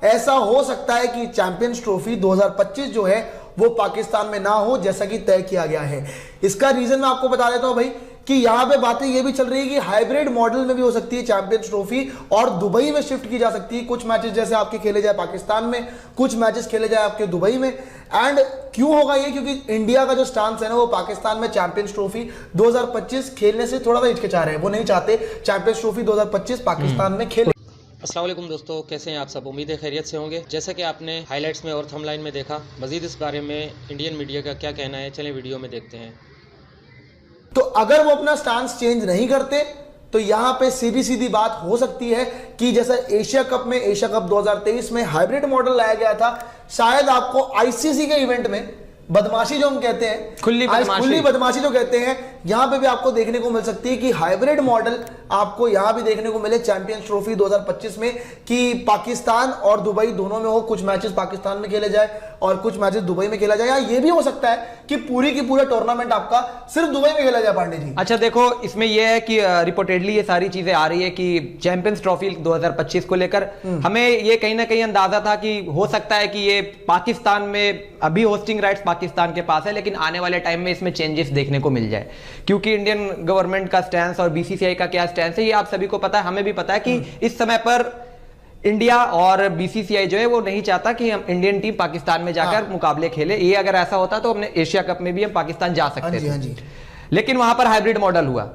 ऐसा हो सकता है कि चैंपियंस ट्रॉफी 2025 जो है वो पाकिस्तान में ना हो, जैसा कि तय किया गया है। इसका रीजन मैं आपको बता देता हूं भाई कि यहां पे बातें ये भी चल रही है कि हाइब्रिड मॉडल में भी हो सकती है चैंपियंस ट्रॉफी, और दुबई में शिफ्ट की जा सकती है। कुछ मैचेस जैसे आपके खेले जाए पाकिस्तान में, कुछ मैचेस खेले जाए आपके दुबई में। एंड क्यों होगा ये? क्योंकि इंडिया का जो स्टांस है ना, वो पाकिस्तान में चैंपियंस ट्रॉफी 2025 खेलने से थोड़ा सा हिचकिचा रहे हैं। वो नहीं चाहते चैंपियंस ट्रॉफी 2025 पाकिस्तान में खेले। अस्सलाम वालेकुम दोस्तों, कैसे हैं आप सब? उम्मीद है खैरियत से होंगे। जैसा कि आपने हाइलाइट्स में और थंबनेल में देखा, मजीद इस बारे में इंडियन मीडिया का क्या कहना है, चलें वीडियो में देखते हैं। तो अगर वो अपना स्टांस चेंज नहीं करते तो यहां पे सीधी सीधी बात हो सकती है कि जैसा एशिया कप 2023 में हाइब्रिड मॉडल लाया गया था, शायद आपको आईसीसी के इवेंट में बदमाशी जो हम कहते हैं, खुली बदमाशी जो कहते हैं, यहां पे भी आपको देखने को मिल सकती है कि हाइब्रिड मॉडल आपको यहां भी देखने को मिले चैंपियंस ट्रॉफी 2025 में, कि पाकिस्तान और दुबई दोनों में हो। कुछ मैचेस पाकिस्तान में खेले जाए और कुछ मैचेस दुबई में खेला जाए, या ये भी हो सकता है कि पूरी की पूरा टूर्नामेंट आपका सिर्फ दुबई में खेला जाए। पांडे जी, अच्छा देखो, इसमें यह है कि रिपोर्टेडली ये सारी चीजें आ रही है कि चैंपियंस ट्रॉफी 2025 को लेकर हमें ये कहीं ना कहीं अंदाजा था कि हो सकता है कि ये पाकिस्तान में, अभी होस्टिंग राइट्स पाकिस्तान के पास है, लेकिन आने वाले टाइम में इसमें चेंजेस देखने को मिल जाए, क्योंकि इंडियन गवर्नमेंट का स्टैंड और बीसीसीआई का क्या स्टैंड है ये आप सभी को पता है, हमें भी पता है कि इस समय पर इंडिया और बीसीसीआई जो है वो नहीं चाहता कि हम इंडियन टीम पाकिस्तान में जाकर मुकाबले खेले। ये अगर ऐसा होता तो हमने एशिया कप में भी हम पाकिस्तान जा सकते थे, लेकिन वहां पर हाइब्रिड मॉडल हुआ।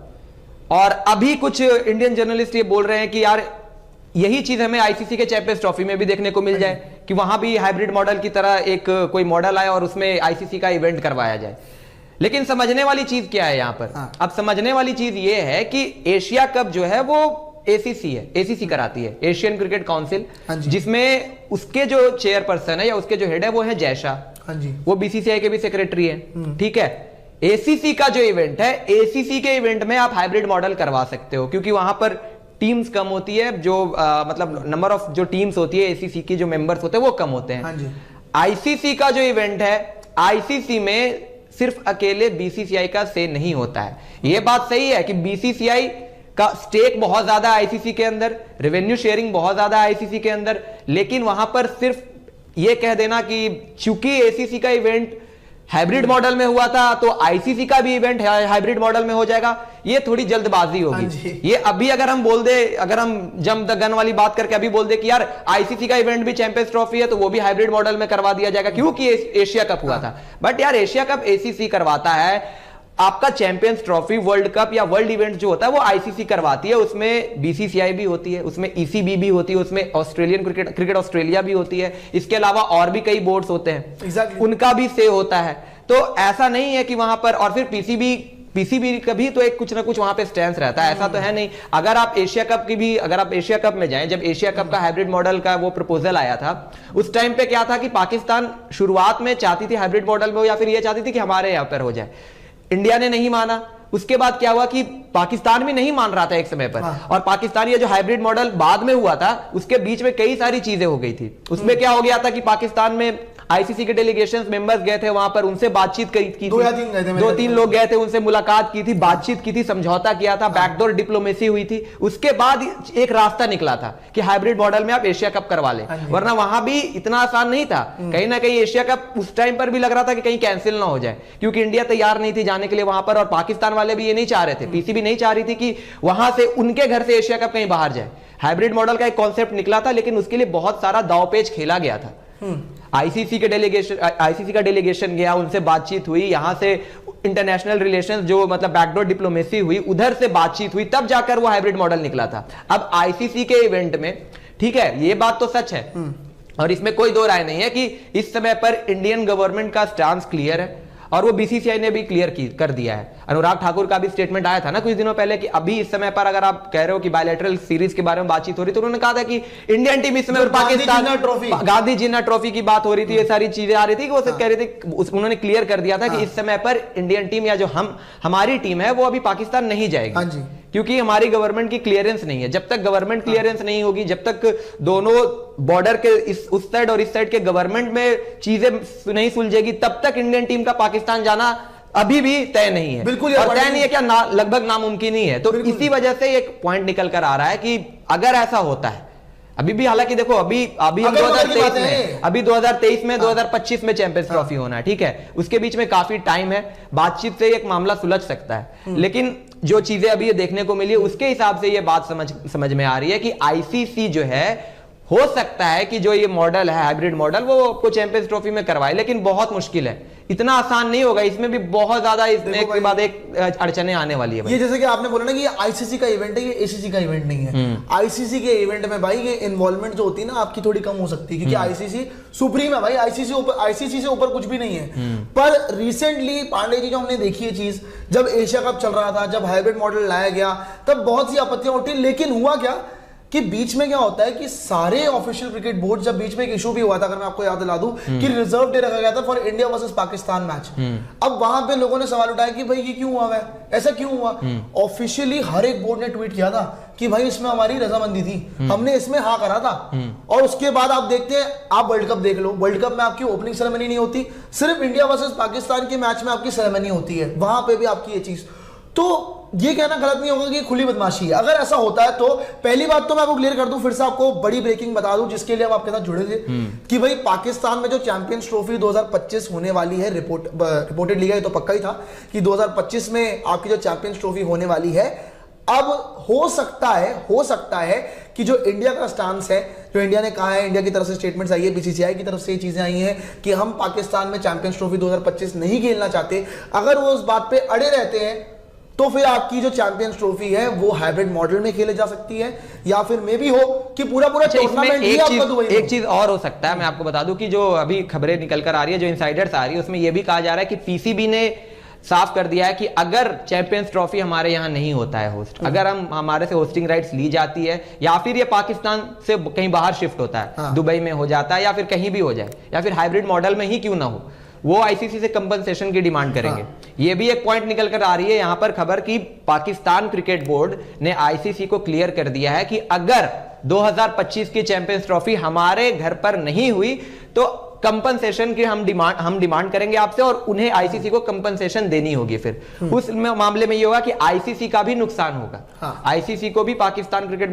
और अभी कुछ इंडियन जर्नलिस्ट ये बोल रहे हैं कि यार यही चीज हमें आईसीसी के चैंपियंस ट्रॉफी में भी देखने को मिल जाए, कि वहां भी हाइब्रिड मॉडल की तरह एक कोई मॉडल आए और उसमें आईसीसी का इवेंट करवाया जाए। लेकिन समझने वाली चीज क्या है यहां पर? अब समझने वाली चीज ये है कि एशिया कप जो है वो एसीसी है, एसीसी कराती है, एशियन क्रिकेट काउंसिल, जिसमें उसके जो चेयरपर्सन है या उसके जो हेड है वो है जयशाह, वो बीसीसीआई के भी सेक्रेटरी है, ठीक है। एसीसी का जो इवेंट है, एसीसी के इवेंट में आप हाइब्रिड मॉडल करवा सकते हो, क्योंकि वहां पर टीम्स कम होती है, जो मतलब नंबर ऑफ जो टीम्स होती है एसीसी की, जो मेंबर्स होते हैं वो कम होते हैं। आईसीसी का जो इवेंट है, आईसीसी में सिर्फ अकेले बीसीसीआई का से नहीं होता है। यह बात सही है कि बीसीसीआई का स्टेक बहुत ज्यादा है आईसीसी के अंदर, रेवेन्यू शेयरिंग बहुत ज्यादा है आईसीसी के अंदर, लेकिन वहां पर सिर्फ यह कह देना कि चूंकि एसीसी का इवेंट हाइब्रिड मॉडल में हुआ था तो आईसीसी का भी इवेंट हाइब्रिड मॉडल में हो जाएगा, ये थोड़ी जल्दबाजी होगी। ये अभी अगर हम बोल दे, अगर हम जंप द गन वाली बात करके अभी बोल दे कि यार आईसीसी का इवेंट भी चैंपियंस ट्रॉफी है तो वो भी हाइब्रिड मॉडल में करवा दिया जाएगा, क्योंकि एशिया कप हुआ था। बट यार एशिया कप एसीसी करवाता है, आपका चैंपियंस ट्रॉफी, वर्ल्ड कप या वर्ल्ड इवेंट जो होता है वो आईसीसी करवाती है, उसमें बीसीसीआई भी होती है, उसमें ईसीबी भी होती है, उसमें ऑस्ट्रेलियन क्रिकेट ऑस्ट्रेलिया भी होती है, इसके अलावा और भी कई बोर्ड्स होते हैं, उनका भी से होता है। तो ऐसा नहीं है कि वहां पर, और फिर पीसीबी का भी तो एक कुछ ना कुछ वहां पे स्टैंड रहता है, ऐसा तो है नहीं। अगर आप एशिया कप की भी, अगर आप एशिया कप में जाएं, जब एशिया कप का हाइब्रिड मॉडल का वो प्रपोजल आया था, उस टाइम पे क्या था कि पाकिस्तान शुरुआत में चाहती थी हाइब्रिड मॉडल में हो, या फिर ये चाहती थी कि हमारे यहां पर हो जाए। इंडिया ने नहीं माना। उसके बाद क्या हुआ कि पाकिस्तान भी नहीं मान रहा था एक समय पर, और पाकिस्तान ये जो हाइब्रिड मॉडल बाद में हुआ था उसके बीच में कई सारी चीजें हो गई थी। उसमें क्या हो गया था कि पाकिस्तान में आईसीसी के डेलीगेशंस मेंबर्स गए थे वहां पर, उनसे बातचीत की थी, दो तीन लोग गए थे, उनसे मुलाकात की थी, बातचीत की थी, समझौता किया था, बैकडोर डिप्लोमेसी हुई थी। उसके बाद एक रास्ता निकला था कि हाइब्रिड मॉडल में आप एशिया कप करवा ले, वरना वहां भी इतना आसान नहीं था। कहीं ना कहीं एशिया कप उस टाइम पर भी लग रहा था कि कहीं कैंसिल ना हो जाए, क्योंकि इंडिया तैयार नहीं थी जाने के लिए वहां पर, और पाकिस्तान वाले भी ये नहीं चाह रहे थे, पीसीबी नहीं चाह रही थी कि वहां से उनके घर से एशिया कप कहीं बाहर जाए। हाइब्रिड मॉडल का एक कॉन्सेप्ट निकला था, लेकिन उसके लिए बहुत सारा दांवपेच खेला गया था। आईसीसी का डेलीगेशन गया, उनसे बातचीत हुई, यहां से इंटरनेशनल रिलेशंस जो मतलब बैकडोर डिप्लोमेसी हुई, उधर से बातचीत हुई, तब जाकर वो हाइब्रिड मॉडल निकला था। अब आईसीसी के इवेंट में, ठीक है, ये बात तो सच है और इसमें कोई दो राय नहीं है कि इस समय पर इंडियन गवर्नमेंट का स्टांस क्लियर है, और वो बीसीसीआई ने भी क्लियर कर दिया है। अनुराग ठाकुर का भी स्टेटमेंट आया था ना कुछ दिनों पहले कि अभी इस समय पर अगर आप कह रहे हो कि बायलैटरल सीरीज के बारे में बातचीत हो रही, तो उन्होंने कहा था कि इंडियन टीम इस समय पाकिस्तान गांधी जिन्ना ट्रॉफी की बात हो रही थी, ये सारी चीजें आ रही थी कि वो सब कह रहे थे, उन्होंने क्लियर कर दिया था कि इस समय पर इंडियन टीम या जो हमारी टीम है वो अभी पाकिस्तान नहीं जाएगी, क्योंकि हमारी गवर्नमेंट की क्लियरेंस नहीं है। जब तक गवर्नमेंट क्लियरेंस नहीं होगी, जब तक दोनों बॉर्डर के उस साइड और इस साइड के गवर्नमेंट में चीजें नहीं सुलझेगी, तब तक इंडियन टीम का पाकिस्तान जाना अभी भी तय नहीं है, बिल्कुल, और तय नहीं है क्या, लगभग नामुमकिन ही है। तो इसी वजह से एक पॉइंट निकल कर आ रहा है कि अगर ऐसा होता है अभी भी, हालांकि देखो अभी हम अगल बगल की 2023 बातें में, हैं। अभी 2023 में 2025 में चैंपियंस ट्रॉफी होना है, ठीक है, उसके बीच में काफी टाइम है, बातचीत से एक मामला सुलझ सकता है। लेकिन जो चीजें अभी ये देखने को मिली है उसके हिसाब से ये बात समझ में आ रही है कि आईसीसी जो है, हो सकता है कि जो ये मॉडल है हाइब्रिड मॉडल वो आपको चैंपियंस ट्रॉफी में करवाए, लेकिन बहुत मुश्किल है, इतना आसान नहीं होगा, इसमें भी बहुत ज्यादा इसमें एक के बाद एक अड़चने आने वाली है भाई। ये जैसे कि आपने बोला ना कि ये आईसीसी का इवेंट है, ये एसीसी का इवेंट नहीं है। आईसीसी के इवेंट में भाई ये इन्वॉल्वमेंट जो होती है ना आपकी थोड़ी कम हो सकती है, क्योंकि आईसीसी सुप्रीम है भाई, आईसीसी से ऊपर कुछ भी नहीं है। पर रिसेंटली पांडे जी जो हमने देखी है चीज, जब एशिया कप चल रहा था, जब हाइब्रिड मॉडल लाया गया, तब बहुत सी आपत्तियां उठी, लेकिन हुआ क्या कि बीच में क्या होता है कि सारे ऑफिशियल क्रिकेट बोर्ड, जब बीच में एक इशू भी हुआ था, अगर मैं आपको याद दिला दूं, कि रिजर्व डे रखा गया था for India versus Pakistan match. अब वहां पे लोगों ने सवाल उठाया कि भाई ये क्यों हुआ है, ऐसा क्यों हुआ। ऑफिशियली हर एक बोर्ड ने ट्वीट किया था कि भाई इसमें हमारी रजामंदी थी, हमने इसमें हाँ करा था। और उसके बाद आप देखते हैं, आप वर्ल्ड कप देख लो, वर्ल्ड कप में आपकी ओपनिंग सेरेमनी नहीं होती, सिर्फ इंडिया वर्सेस पाकिस्तान के मैच में आपकी सेरेमनी होती है, वहां पे भी आपकी ये चीज। तो ये कहना गलत नहीं होगा कि खुली बदमाशी है। अगर ऐसा होता है तो पहली बात तो मैं आपको क्लियर कर दूं, फिर से आपको बड़ी ब्रेकिंग बता दूं जिसके लिए हम आपके साथ जुड़े थे, कि भाई पाकिस्तान में जो चैंपियंस ट्रॉफी 2025 होने वाली है, रिपोर्टेड लिया है तो पक्का ही था कि 2025 में आपकी जो चैंपियंस ट्रॉफी होने वाली है। अब हो सकता है कि जो इंडिया का स्टांस है, जो इंडिया ने कहा है, इंडिया की तरफ से स्टेटमेंट्स आई है, बीसीसीआई की तरफ से ये चीजें आई हैं कि हम पाकिस्तान में चैंपियंस ट्रॉफी 2025 नहीं खेलना चाहते, अगर वो उस बात पे अड़े रहते हैं तो फिर आपकी जो चैंपियंस ट्रॉफी है वो हाइब्रिड मॉडल में खेले जा सकती है, या फिर मे भी हो कि पूरा टूर्नामेंट ही आपका दुबई में। एक चीज और हो सकता है, मैं आपको बता दूं कि जो अभी खबरें निकल कर आ रही है, जो इनसाइडर्स आ रही है, उसमें यह भी कहा जा रहा है कि पीसीबी ने साफ कर दिया है कि अगर चैंपियंस ट्रॉफी हमारे यहाँ नहीं होता है होस्ट, अगर हमारे से होस्टिंग राइट्स ली जाती है, या फिर ये पाकिस्तान से कहीं बाहर शिफ्ट होता है, दुबई में हो जाता है, या फिर कहीं भी हो जाए, या फिर हाइब्रिड मॉडल में ही क्यों ना हो, वो आईसीसी से कंपनसेशन की डिमांड करेंगे। ये भी एक पॉइंट निकल कर आ रही है यहां पर खबर की पाकिस्तान क्रिकेट बोर्ड ने आईसीसी को क्लियर कर दिया है कि अगर 2025 की चैंपियंस ट्रॉफी हमारे घर पर नहीं हुई तो कंपनसेशन की हम डिमांड करेंगे आपसे, और उन्हें आईसीसी को कंपनसेशन देनी होगी। फिर उस मामले में ये होगा कि आईसीसी का भी नुकसान होगा, आईसीसी को भी पाकिस्तान क्रिकेट